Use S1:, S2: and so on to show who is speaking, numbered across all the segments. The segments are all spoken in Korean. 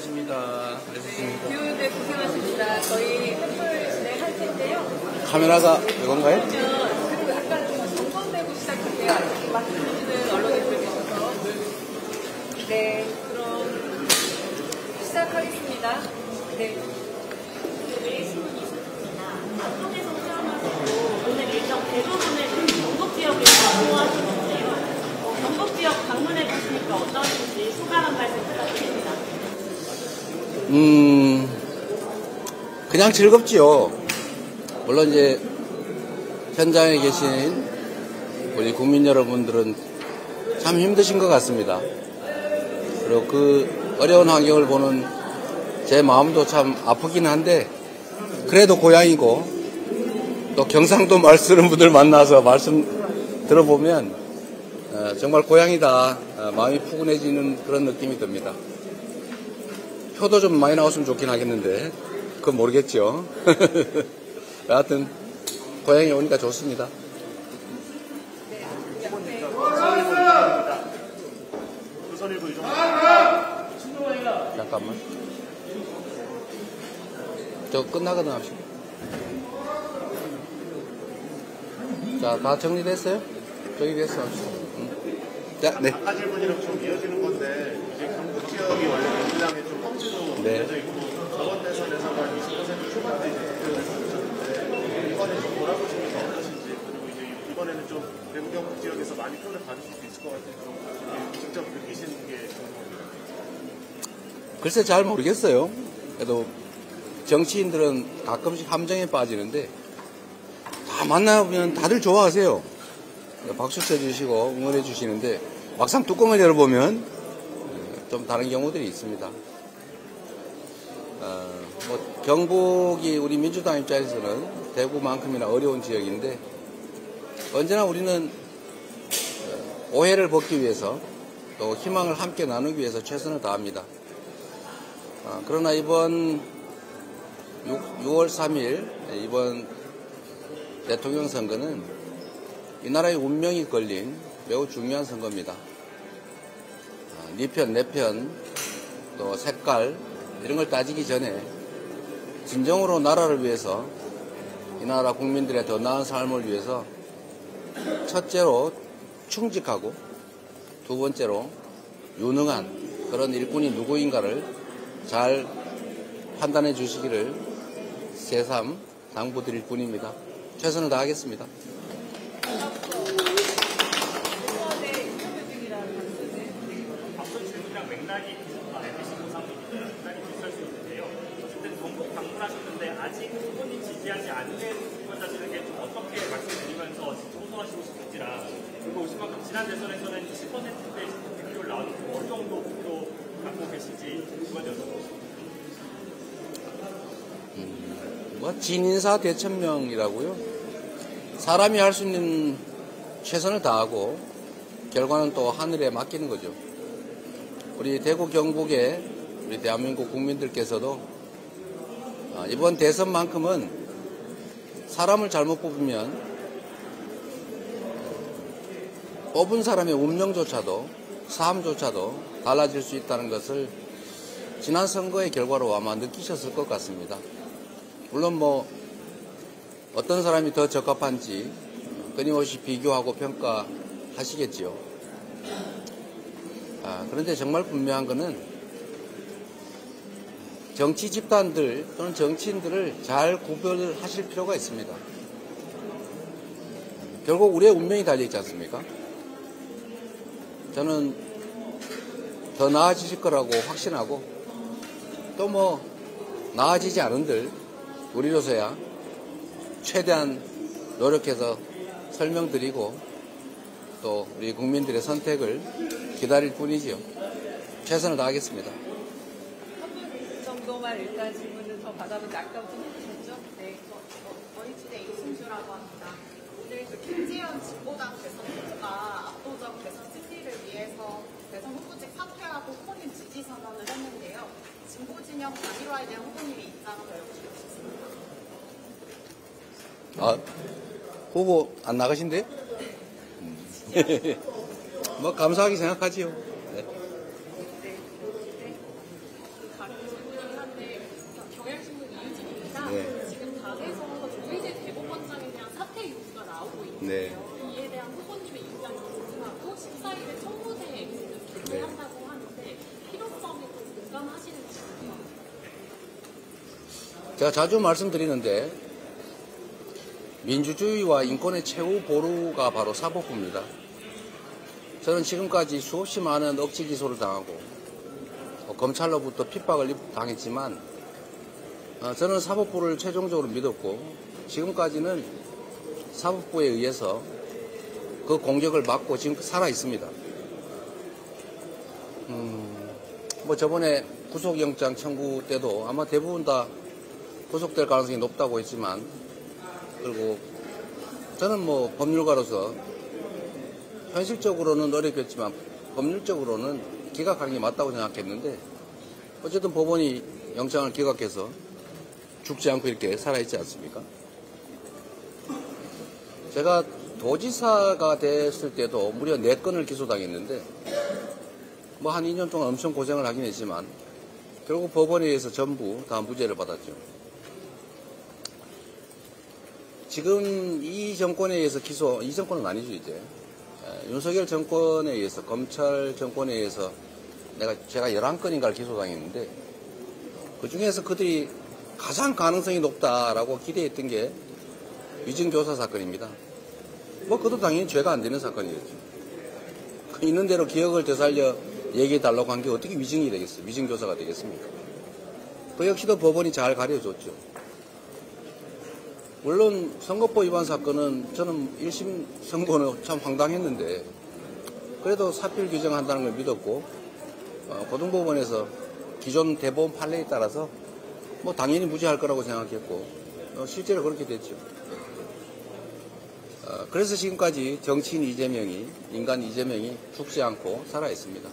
S1: 수고하셨습니다.
S2: 네, 비오는데 고생하십니다. 저희 햇불 진행할 텐데요.
S1: 카메라가 이건가요?
S2: 그리고 약간 좀 점검되고 시작할게요. 아직 맡으시는 언론인들 계셔서. 네, 그럼 시작하겠습니다. 네.
S3: 매일신문이 있습니다. 앞쪽에서 체험하시고 오늘 일정 대부분을 경북지역에서 소화하시는데요. 경북지역 방문해 보시니까 어떠신지 소감 한 말씀 부탁드립니다.
S1: 그냥 즐겁지요. 물론 이제 현장에 계신 우리 국민 여러분들은 참 힘드신 것 같습니다. 그리고 그 어려운 환경을 보는 제 마음도 참 아프긴 한데 그래도 고향이고 또 경상도 말 쓰는 분들 만나서 말씀 들어보면 정말 고향이다, 마음이 푸근해지는 그런 느낌이 듭니다. 표도 좀 많이 나왔으면 좋긴 하겠는데 그건 모르겠죠. 여하튼 고향에 오니까 좋습니다. 잠깐만. 저 끝나거든 합시다. 자, 다 정리됐어요? 정리됐어. 자, 네.
S4: 아까 질문이랑 좀 이어지는 건데 이제 경북 지역이 원래 민주당에 좀 험지로
S1: 네.
S4: 알려져 있고 저번 대선에서는 한 20% 초반대 득표를 했었는데 이번에 좀 돌아보시면서 어떠신지, 그리고 이제 이번에는 좀 대구 경북 지역에서 많이 표를 받으실 수 있을 것 같아서 좀 직접 느끼시는 게 궁금합니다.
S1: 글쎄 잘 모르겠어요. 그래도 정치인들은 가끔씩 함정에 빠지는데 다 만나보면 다들 좋아하세요. 박수 쳐주시고 응원해 주시는데 막상 뚜껑을 열어보면 좀 다른 경우들이 있습니다. 뭐 경북이 우리 민주당 입장에서는 대구만큼이나 어려운 지역인데 언제나 우리는 오해를 벗기 위해서 또 희망을 함께 나누기 위해서 최선을 다합니다. 그러나 이번 6월 3일 이번 대통령 선거는 이 나라의 운명이 걸린 매우 중요한 선거입니다. 네 편, 내 편, 또 색깔 이런 걸 따지기 전에 진정으로 나라를 위해서 이 나라 국민들의 더 나은 삶을 위해서 첫째로 충직하고 두 번째로 유능한 그런 일꾼이 누구인가를 잘 판단해 주시기를 새삼 당부드릴 뿐입니다. 최선을 다하겠습니다.
S5: 앞선 질문이랑 맥락이 비슷할 수 있는데요. 어쨌든 경북 방문하셨는데 아직 후보님 지지하지 않는 유권자들에게 좀 어떻게 말씀드리면서 호소하시고 싶은지라, 그리고 오신 만큼 지난 대선에서는 10%대 득표율 나왔는데 어느 정도 목표 갖고 계신지 그건 여쭤보겠습니다.
S1: 진인사 대천명이라고요. 사람이 할 수 있는 최선을 다하고 결과는 또 하늘에 맡기는 거죠. 우리 대구 경북의 우리 대한민국 국민들께서도 이번 대선만큼은 사람을 잘못 뽑으면 뽑은 사람의 운명조차도 삶조차도 달라질 수 있다는 것을 지난 선거의 결과로 아마 느끼셨을 것 같습니다. 물론 뭐 어떤 사람이 더 적합한지 끊임없이 비교하고 평가하시겠지요. 그런데 정말 분명한 것은 정치 집단들 또는 정치인들을 잘 구별을 하실 필요가 있습니다. 결국 우리의 운명이 달려있지 않습니까? 저는 더 나아지실 거라고 확신하고 또 뭐 나아지지 않은들 우리로서야 최대한 노력해서 설명드리고 또 우리 국민들의 선택을 기다릴 뿐이지요. 최선을 다하겠습니다.
S2: 한 분 정도만 일단 질문을 더 받아보지. 아까부터 해주셨죠? 네.
S3: 어린이집의 이승주라고 합니다. 오늘 그 김지현 진보당 대선 후보가 압도적 대선 승리를 위해서 대선 후보직 사퇴하고 본인 지지 선언을 했는데요. 진보 진영 단일화에 대한 후보님의 입장을 여쭤보고 싶습니다.
S1: 후보 안 나가신대요? 뭐 감사하게 생각하지요. 네.
S2: 네.
S1: 네.
S3: 이에 대한 후보님의 입장이 궁금하고 14일에 청구대에 개최한다고 하는데 필요성에 좀 공감하시는지
S1: 제가 자주 말씀드리는데 민주주의와 인권의 최후 보루가 바로 사법부입니다. 저는 지금까지 수없이 많은 억지 기소를 당하고 검찰로부터 핍박을 당했지만 저는 사법부를 최종적으로 믿었고 지금까지는 사법부에 의해서 그 공격을 막고 지금 살아 있습니다. 뭐 저번에 구속영장 청구 때도 아마 대부분 다 구속될 가능성이 높다고 했지만 그리고 저는 뭐 법률가로서 현실적으로는 어렵겠지만 법률적으로는 기각하는 게 맞다고 생각했는데 어쨌든 법원이 영장을 기각해서 죽지 않고 이렇게 살아있지 않습니까? 제가 도지사가 됐을 때도 무려 4건을 기소당했는데 뭐 한 2년 동안 엄청 고생을 하긴 했지만 결국 법원에 의해서 전부 다 무죄를 받았죠. 지금 이 정권에 의해서 이 정권은 아니죠 이제. 윤석열 정권에 의해서 검찰 정권에 의해서 제가 11건인가를 기소당했는데 그중에서 그들이 가장 가능성이 높다라고 기대했던 게 위증교사 사건입니다. 뭐 그것도 당연히 죄가 안 되는 사건이겠죠. 있는 대로 기억을 되살려 얘기해달라고 한 게 어떻게 위증이 되겠어요? 위증교사가 되겠습니까? 그 역시도 법원이 잘 가려줬죠. 물론 선거법 위반 사건은 저는 1심 선고는 참 황당했는데 그래도 사필 규정한다는 걸 믿었고 고등법원에서 기존 대법원 판례에 따라서 뭐 당연히 무죄할 거라고 생각했고 실제로 그렇게 됐죠. 그래서 지금까지 정치인 이재명이 인간 이재명이 죽지 않고 살아있습니다.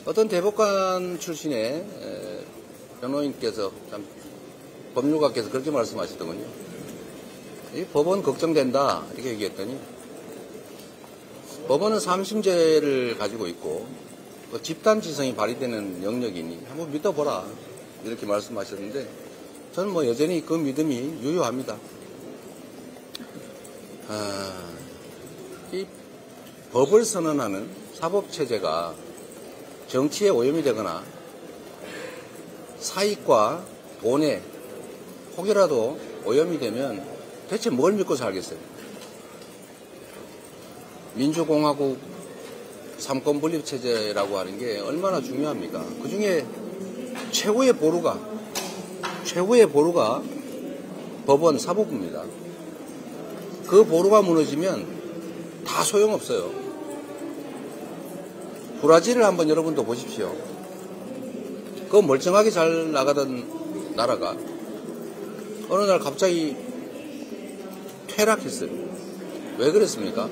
S1: 어떤 대법관 출신의 변호인께서 참 법률가께서 그렇게 말씀하시더군요. 이 법원 걱정된다 이렇게 얘기했더니 법원은 삼심제를 가지고 있고 집단지성이 발휘되는 영역이니 한번 믿어보라 이렇게 말씀하셨는데 저는 뭐 여전히 그 믿음이 유효합니다. 이 법을 선언하는 사법체제가 정치에 오염이 되거나 사익과 돈에 혹이라도 오염이 되면 대체 뭘 믿고 살겠어요? 민주공화국 삼권분립체제라고 하는 게 얼마나 중요합니까? 그 중에 최고의 보루가 법원 사법부입니다. 그 보루가 무너지면 다 소용없어요. 브라질을 한번 여러분도 보십시오. 그 멀쩡하게 잘 나가던 나라가 어느 날 갑자기 퇴락했어요. 왜 그랬습니까?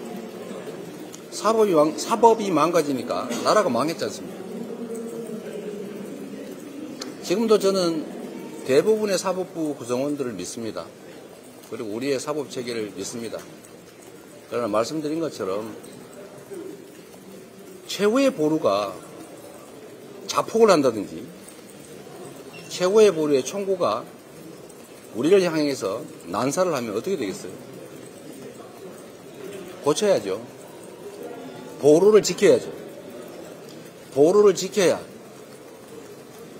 S1: 사법이 망가지니까 나라가 망했지 않습니까? 지금도 저는 대부분의 사법부 구성원들을 믿습니다. 그리고 우리의 사법체계를 믿습니다. 그러나 말씀드린 것처럼 최후의 보루가 자폭을 한다든지 최후의 보루의 총구가 우리를 향해서 난사를 하면 어떻게 되겠어요? 고쳐야죠. 보루를 지켜야죠. 보루를 지켜야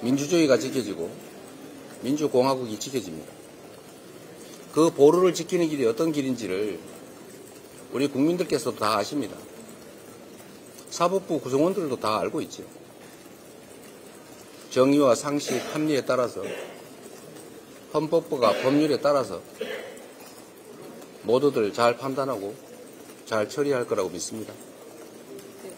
S1: 민주주의가 지켜지고 민주공화국이 지켜집니다. 그 보루를 지키는 길이 어떤 길인지를 우리 국민들께서도 다 아십니다. 사법부 구성원들도 다 알고 있죠. 정의와 상식, 합리에 따라서 헌법과 법률에 따라서 모두들 잘 판단하고 잘 처리할 거라고 믿습니다.
S2: 네.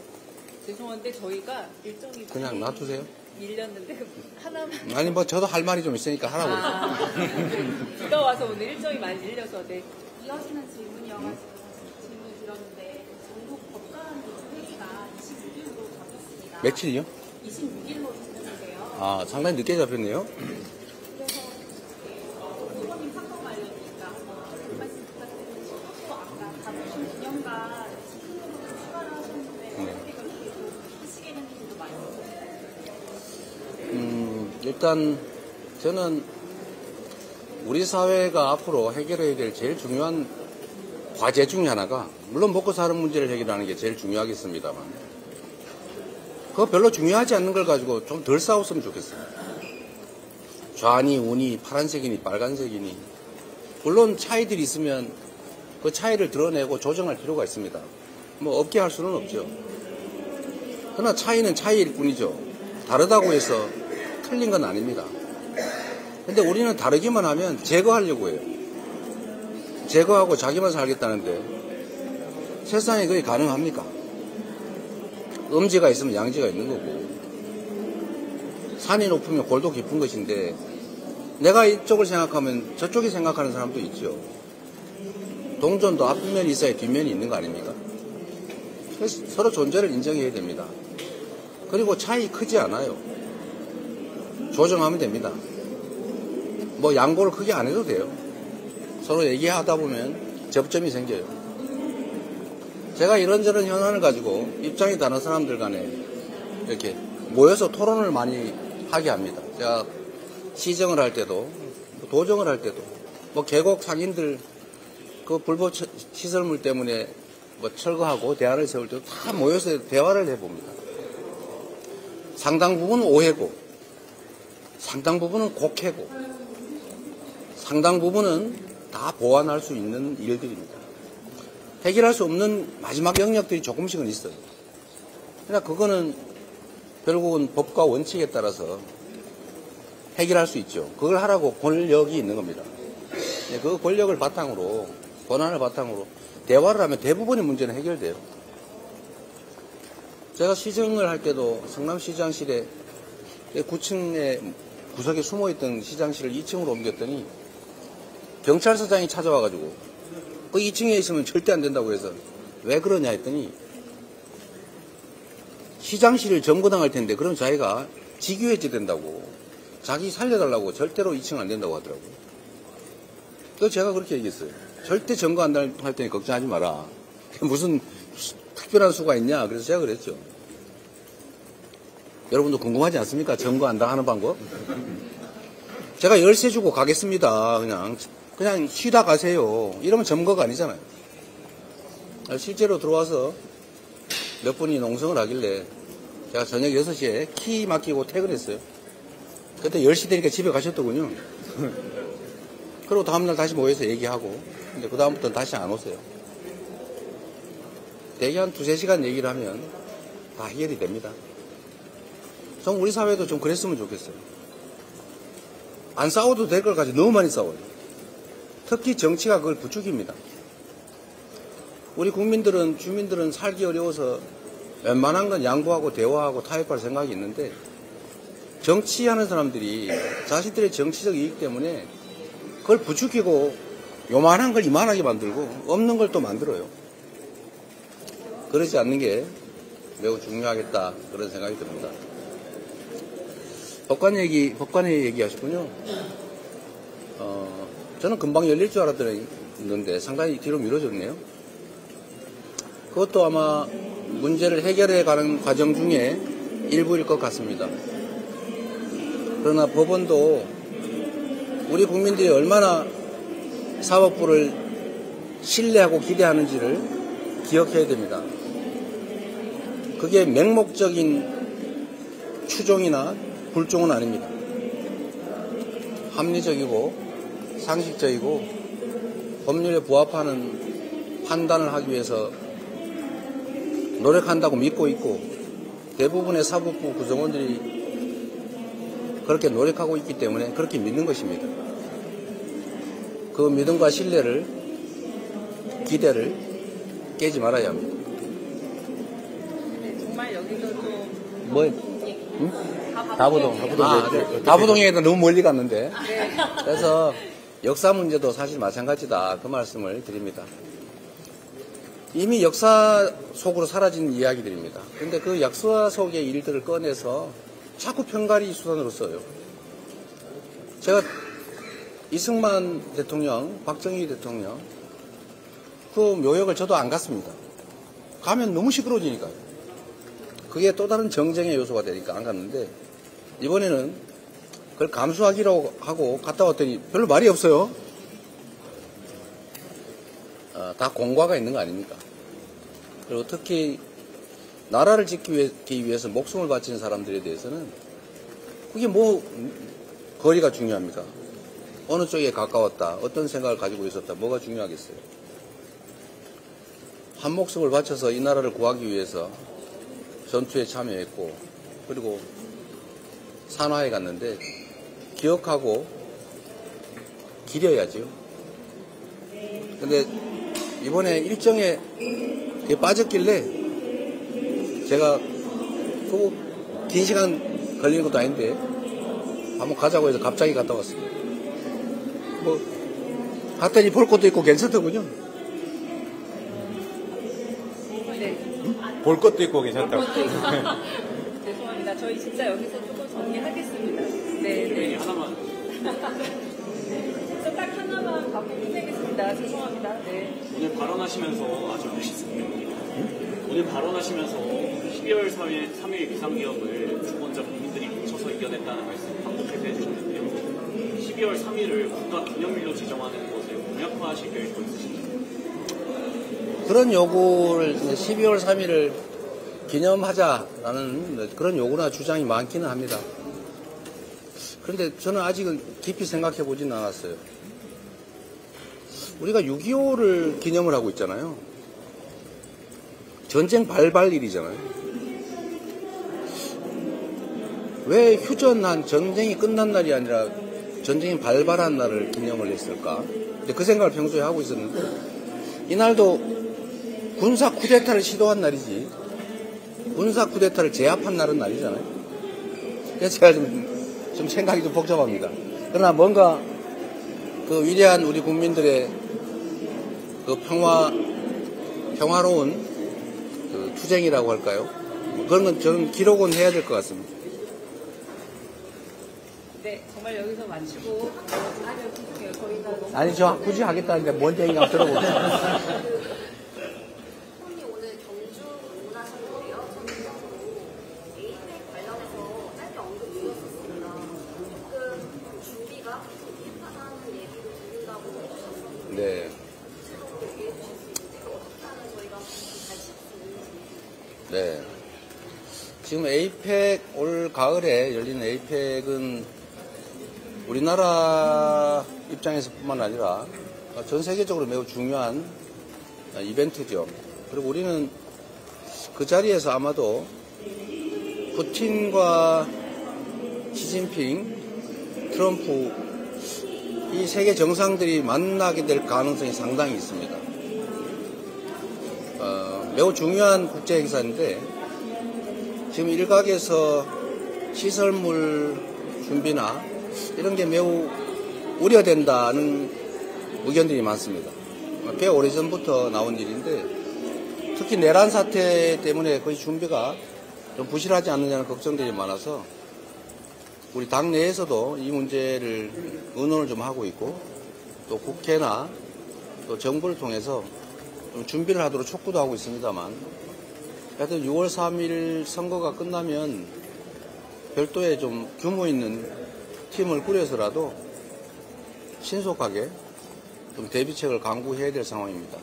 S2: 죄송한데 저희가 일정이
S1: 그냥 놔두세요.
S2: 밀렸는데 하나만.
S1: 아니 뭐 저도 할 말이 좀 있으니까 하라고 그러죠.
S2: 비가 와서 오늘 일정이 많이 밀려서 네.
S3: 이어지는 질문이어가지고 사실 질문 드렸는데 전국 법관 회의가 26일로 잡혔습니다.
S1: 며칠이요?
S3: 26일로 잡혔는데요.
S1: 아 상당히 늦게 잡혔네요.
S3: 그래서 의원님 사건 관련이니까 한번 말씀 부탁드리고 또 아까 가보신 기념과 즉흥으로 추가를 하셨는데 어떻게 그렇게 하시게 됐는지도 말씀해 주세요.
S1: 일단 저는 우리 사회가 앞으로 해결해야 될 제일 중요한 과제 중에 하나가, 물론 먹고 사는 문제를 해결하는 게 제일 중요하겠습니다만, 그거 별로 중요하지 않는 걸 가지고 좀 덜 싸웠으면 좋겠어요. 좌니 우니 파란색이니 빨간색이니, 물론 차이들이 있으면 그 차이를 드러내고 조정할 필요가 있습니다. 뭐 없게 할 수는 없죠. 그러나 차이는 차이일 뿐이죠. 다르다고 해서 틀린 건 아닙니다. 근데 우리는 다르기만 하면 제거하려고 해요. 제거하고 자기만 살겠다는데 세상에 그게 가능합니까? 음지가 있으면 양지가 있는 거고, 산이 높으면 골도 깊은 것인데 내가 이쪽을 생각하면 저쪽이 생각하는 사람도 있죠. 동전도 앞면이 있어야 뒷면이 있는 거 아닙니까? 그래서 서로 존재를 인정해야 됩니다. 그리고 차이 크지 않아요. 조정하면 됩니다. 뭐 양보를 크게 안 해도 돼요. 서로 얘기하다 보면 접점이 생겨요. 제가 이런저런 현안을 가지고 입장이 다른 사람들 간에 이렇게 모여서 토론을 많이 하게 합니다. 제가 시정을 할 때도, 도정을 할 때도, 뭐 계곡 상인들 그 불법 시설물 때문에 뭐 철거하고 대안을 세울 때도 다 모여서 대화를 해봅니다. 상당 부분은 오해고, 상당 부분은 곡해고, 상당 부분은 다 보완할 수 있는 일들입니다. 해결할 수 없는 마지막 영역들이 조금씩은 있어요. 그러나 그거는 결국은 법과 원칙에 따라서 해결할 수 있죠. 그걸 하라고 권력이 있는 겁니다. 그 권력을 바탕으로, 권한을 바탕으로 대화를 하면 대부분의 문제는 해결돼요. 제가 시정을 할 때도 성남시장실에 9층에 구석에 숨어있던 시장실을 2층으로 옮겼더니 경찰서장이 찾아와가지고 그 2층에 있으면 절대 안 된다고 해서 왜 그러냐 했더니 시장실을 점거당할 텐데 그럼 자기가 직위해지 된다고, 자기 살려달라고 절대로 2층 안 된다고 하더라고요. 그래서 제가 그렇게 얘기했어요. 절대 점거 안 할 테니 걱정하지 마라. 무슨 특별한 수가 있냐. 그래서 제가 그랬죠. 여러분도 궁금하지 않습니까? 점거 안 당하는 방법? 제가 열쇠 주고 가겠습니다. 그냥 쉬다 가세요. 이러면 점거가 아니잖아요. 실제로 들어와서 몇 분이 농성을 하길래 제가 저녁 6시에 키 맡기고 퇴근했어요. 그때 10시 되니까 집에 가셨더군요. 그리고 다음날 다시 모여서 얘기하고, 근데 그 다음부터는 다시 안 오세요. 대개 한 2-3시간 얘기를 하면 다 해결이 됩니다. 전 우리 사회도 좀 그랬으면 좋겠어요. 안 싸워도 될 걸 가지고 너무 많이 싸워요. 특히 정치가 그걸 부추깁니다. 우리 국민들은, 주민들은 살기 어려워서 웬만한 건 양보하고 대화하고 타협할 생각이 있는데, 정치하는 사람들이 자신들의 정치적 이익 때문에 그걸 부추기고 요만한 걸 이만하게 만들고 없는 걸 또 만들어요. 그러지 않는 게 매우 중요하겠다, 그런 생각이 듭니다. 법관회 얘기하셨군요. 저는 금방 열릴 줄 알았는데 상당히 뒤로 미뤄졌네요. 그것도 아마 문제를 해결해 가는 과정 중에 일부일 것 같습니다. 그러나 법원도 우리 국민들이 얼마나 사법부를 신뢰하고 기대하는지를 기억해야 됩니다. 그게 맹목적인 추종이나 불종은 아닙니다. 합리적이고 상식적이고 법률에 부합하는 판단을 하기 위해서 노력한다고 믿고 있고, 대부분의 사법부 구성원들이 그렇게 노력하고 있기 때문에 그렇게 믿는 것입니다. 그 믿음과 신뢰를, 기대를 깨지 말아야 합니다.
S2: 네, 정말 여기도 좀
S1: 뭐, 다부동. 다부동에도 너무 멀리 갔는데.
S2: 네.
S1: 그래서 역사 문제도 사실 마찬가지다, 그 말씀을 드립니다. 이미 역사 속으로 사라진 이야기들입니다. 근데 그 역사 속의 일들을 꺼내서 자꾸 편가리 수단으로 써요. 제가 이승만 대통령, 박정희 대통령 그 묘역을 저도 안 갔습니다. 가면 너무 시끄러워지니까요. 그게 또 다른 정쟁의 요소가 되니까 안 갔는데, 이번에는 그걸 감수하기로 하고 갔다 왔더니 별로 말이 없어요. 다 공과가 있는 거 아닙니까? 그리고 특히 나라를 지키기 위해서 목숨을 바치는 사람들에 대해서는 그게 뭐 거리가 중요합니까? 어느 쪽에 가까웠다, 어떤 생각을 가지고 있었다, 뭐가 중요하겠어요? 한 목숨을 바쳐서 이 나라를 구하기 위해서 전투에 참여했고, 그리고 산화에 갔는데 기억하고 기려야죠. 근데 이번에 일정에 그게 빠졌길래 제가 긴 시간 걸리는 것도 아닌데 한번 가자고 해서 갑자기 갔다 왔습니다. 뭐 갔더니 볼 것도 있고 괜찮더군요.
S2: 네.
S6: 볼 것도 있고 괜찮다고.
S2: 죄송합니다. 저희 진짜 여기서 조금 정리하겠습니다. 네.
S5: 하나만.
S2: 진짜 딱 하나만 갖고 끝내겠습니다. 죄송합니다. 네.
S7: 오늘 발언하시면서 아주 멋있습니다. 오늘 발언하시면서 12월 3일 비상기업을 두 번째 국민들이 뭉쳐서 이겨냈다는 말씀 반복해서 해주셨는데요. 12월 3일을 국가 기념일로 지정하는 것을 공약화하실 계획도 있으신가요?
S1: 그런 요구를 12월 3일을 기념하자라는 그런 요구나 주장이 많기는 합니다. 그런데 저는 아직은 깊이 생각해 보지는 않았어요. 우리가 6.25를 기념을 하고 있잖아요. 전쟁 발발일이잖아요. 왜 휴전한 전쟁이 끝난 날이 아니라 전쟁이 발발한 날을 기념을 했을까? 그 생각을 평소에 하고 있었는데 이날도 군사 쿠데타를 시도한 날이지 군사 쿠데타를 제압한 날은 날이잖아요. 그래서 제가 좀 생각이 좀 복잡합니다. 그러나 뭔가 그 위대한 우리 국민들의 그 평화로운 그 투쟁이라고 할까요? 그런 건 저는 기록은 해야 될 것 같습니다.
S2: 네, 정말 여기서 마치고 아니요, 죄송해요. 저희가 너무
S1: 아니, 저 굳이 하겠다는데 뭔 얘기인가 들어보세요.
S8: 손이 오늘 경주 방문하셨는데요. 전체적으로 에이펙 관련해서 짧게 언급이 있었습니다. 조금 준비가 부족하다는 얘기를 듣는다고 해주셨었는데
S1: 네.
S8: 구체적으로 얘기해 주실 수 있는데 어떻게 하면 저희가 잘 칠 수 있는지.
S1: 네. 지금 에이펙, 올 가을에 열리는 에이펙은 우리나라 입장에서 뿐만 아니라 전 세계적으로 매우 중요한 이벤트죠. 그리고 우리는 그 자리에서 아마도 푸틴과 시진핑, 트럼프 이 세계 정상들이 만나게 될 가능성이 상당히 있습니다. 매우 중요한 국제 행사인데 지금 일각에서 시설물 준비나 이런 게 매우 우려된다는 의견들이 많습니다. 꽤 오래전부터 나온 일인데 특히 내란 사태 때문에 거의 준비가 좀 부실하지 않느냐는 걱정들이 많아서 우리 당 내에서도 이 문제를 의논을 좀 하고 있고 또 국회나 또 정부를 통해서 좀 준비를 하도록 촉구도 하고 있습니다만 하여튼 6월 3일 선거가 끝나면 별도의 좀 규모 있는 팀을 꾸려서라도 신속하게 좀 대비책을 강구해야 될 상황입니다.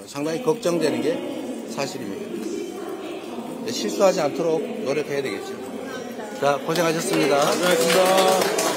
S1: 상당히 걱정되는 게 사실입니다. 실수하지 않도록 노력해야 되겠죠. 자, 고생하셨습니다.
S6: 고생하셨습니다.